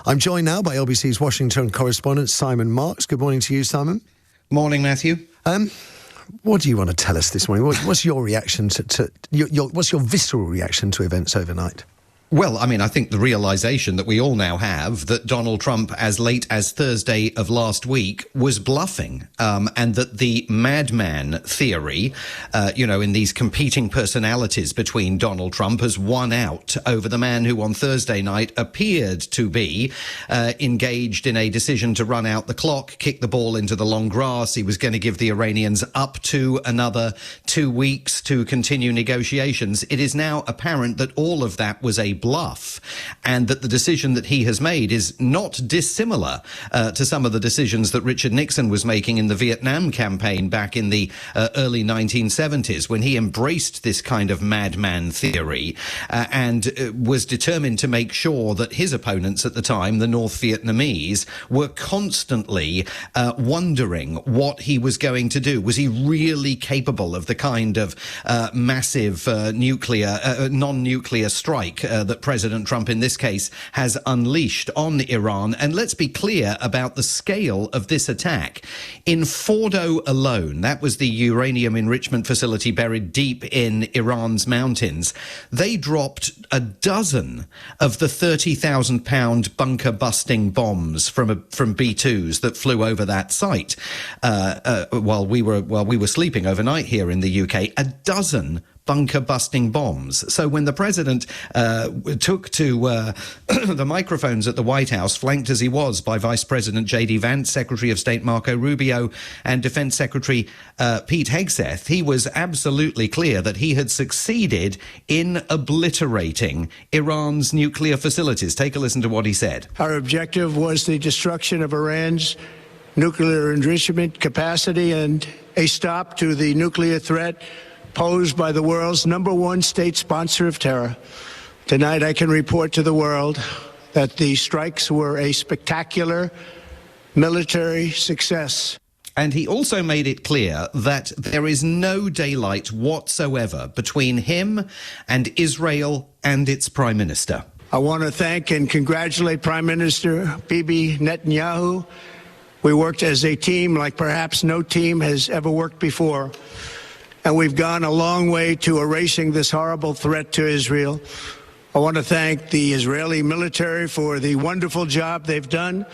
I'm joined now by LBC's Washington correspondent, Simon Marks. Good morning to you, Simon. Morning, Matthew. What do you want to tell us this morning? What's your reaction what's your visceral reaction to events overnight? Well, I mean, I think the realization that we all now have that Donald Trump, as late as Thursday of last week, was bluffing, and that the madman theory, in these competing personalities between Donald Trump has won out over the man who on Thursday night appeared to be engaged in a decision to run out the clock, kick the ball into the long grass. He was going to give the Iranians up to another 2 weeks to continue negotiations. It is now apparent that all of that was a bluff, and that the decision that he has made is not dissimilar to some of the decisions that Richard Nixon was making in the Vietnam campaign back in the early 1970s, when he embraced this kind of madman theory and was determined to make sure that his opponents at the time, the North Vietnamese, were constantly wondering what he was going to do. Was he really capable of the kind of massive non-nuclear strike that President Trump, in this case, has unleashed on Iran? And let's be clear about the scale of this attack. In Fordo alone, that was the uranium enrichment facility buried deep in Iran's mountains, they dropped a dozen of the 30,000-pound bunker-busting bombs from B-2s that flew over that site while we were sleeping overnight here in the UK. A dozen bunker-busting bombs. So when the president took to the microphones at the White House, flanked as he was by Vice President J.D. Vance, Secretary of State Marco Rubio, and Defense Secretary Pete Hegseth, he was absolutely clear that he had succeeded in obliterating Iran's nuclear facilities. Take a listen to what he said. Our objective was the destruction of Iran's nuclear enrichment capacity and a stop to the nuclear threat posed by the world's #1 state sponsor of terror. Tonight, I can report to the world that the strikes were a spectacular military success. And he also made it clear that there is no daylight whatsoever between him and Israel and its prime minister. I want to thank and congratulate Prime Minister Bibi Netanyahu. We worked as a team like perhaps no team has ever worked before. And we've gone a long way to erasing this horrible threat to Israel. I want to thank the Israeli military for the wonderful job they've done.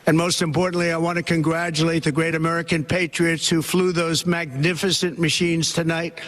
And most importantly, I want to congratulate the great American patriots who flew those magnificent machines tonight,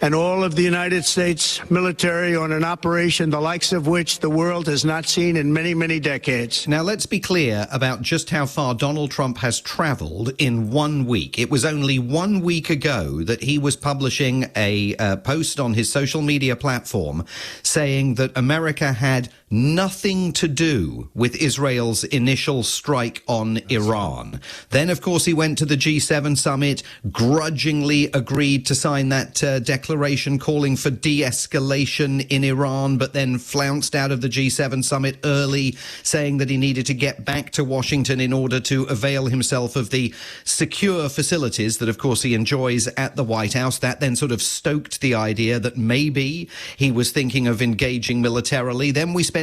and all of the United States military on an operation the likes of which the world has not seen in many, many decades. Now, let's be clear about just how far Donald Trump has traveled in 1 week. It was only 1 week ago that he was publishing a post on his social media platform saying that America had nothing to do with Israel's initial strike on Iran. Then, of course, he went to the G7 summit, grudgingly agreed to sign that declaration calling for de-escalation in Iran, but then flounced out of the G7 summit early, saying that he needed to get back to Washington in order to avail himself of the secure facilities that, of course, he enjoys at the White House. That then sort of stoked the idea that maybe he was thinking of engaging militarily. Then we spent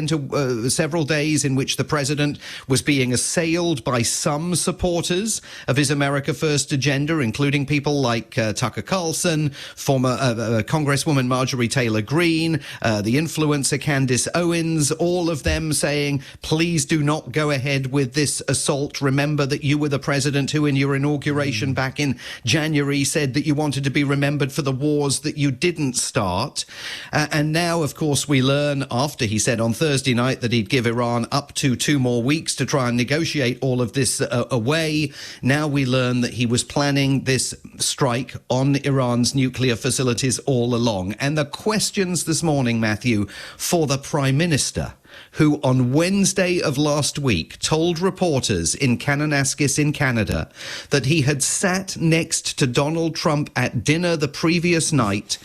several days in which the president was being assailed by some supporters of his America First agenda, including people like Tucker Carlson, former Congresswoman Marjorie Taylor Greene, the influencer Candace Owens, all of them saying, please do not go ahead with this assault. Remember that you were the president who in your inauguration back in January said that you wanted to be remembered for the wars that you didn't start. And now, of course, we learn after he said on Thursday night that he'd give Iran up to 2 more weeks to try and negotiate all of this away. Now we learn that he was planning this strike on Iran's nuclear facilities all along. And the questions this morning, Matthew, for the Prime Minister, who on Wednesday of last week told reporters in Kananaskis in Canada that he had sat next to Donald Trump at dinner the previous night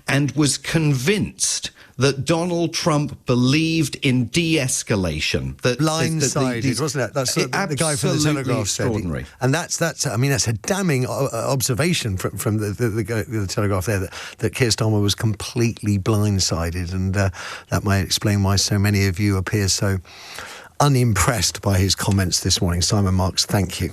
and was convinced that Donald Trump believed in de-escalation. Blindsided, wasn't it? That's the guy from the Telegraph said. And that's a damning observation from the Telegraph there, that Keir Starmer was completely blindsided, and that might explain why so many of you appear so unimpressed by his comments this morning. Simon Marks, thank you.